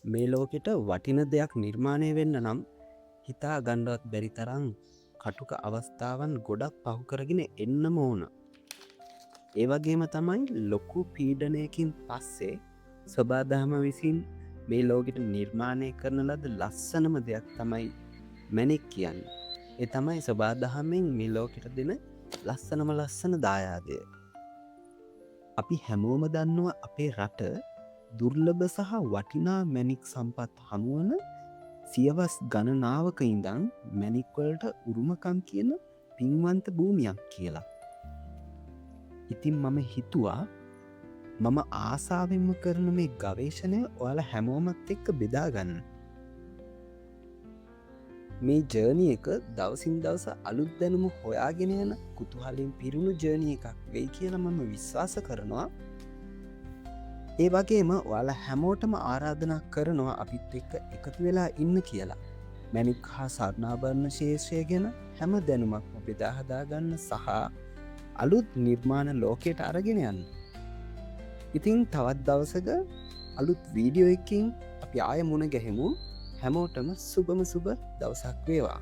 මේ ලෝකෙට වටින දෙයක් නිර්මාණය වෙන්න නම් හිතා ගණ්ඩවත් බැරි තරම් කටුක අවස්ථාවන් ගොඩක් පහු කරගෙන එන්නම ඕන. ඒවගේම තමයි ලොකු පීඩනයකින් පස්සේ ස්වබාදහම විසින් මේ ලෝකෙට නිර්මාණය කරන ලද ලස්සනම දෙයක් තමයි මැණික් කියන්න. ඒ තමයි ස්වබාදහමෙන් මේ ලෝකෙට දෙන ලස්සන දායාදය. අපි හැමෝම දන්නවා අපේ රට දුර්ලභ සහ වටිනා මැණික් සම්පත් හමුවන සියවස් ගණනාවක ඉඳන් මැණික්වලට උරුමකම් කියන පින්වන්ත භූමියක් කියලා. ඉතින් මම හිතුවා මම ආසාවෙන්ම කරන මේ ගවේෂණය ඔයාලා හැමෝමත් එක්ක බෙදාගන්න. මේ ජර්නි එක දවසින් දවස අලුත් දැනුම හොයාගෙන යන කුතුහලයෙන් පිරුණු ජර්නි එකක් වෙයි කියලා මම විශ්වාස කරනවා. ඒ වගේම ඔයාලා හැමෝටම ආරාධනා කරනවා අපිත් එක්ක එකතු වෙලා ඉන්න කියලා. මැණික් හා ස්වර්ණාභරණ ශේෂ්ත්‍රය ගැන හැම දැනුමක්ම බෙදා හදාගන්න සහ අලුත් නිර්මාණ ලෝකයට අරගෙන යන්න. ඉතින් තවත් දවසක අලුත් වීඩියෝ එකකින් අපි ආය මුණ ගැහෙමු. හැමෝටම සුබම සුබ දවසක් වේවා.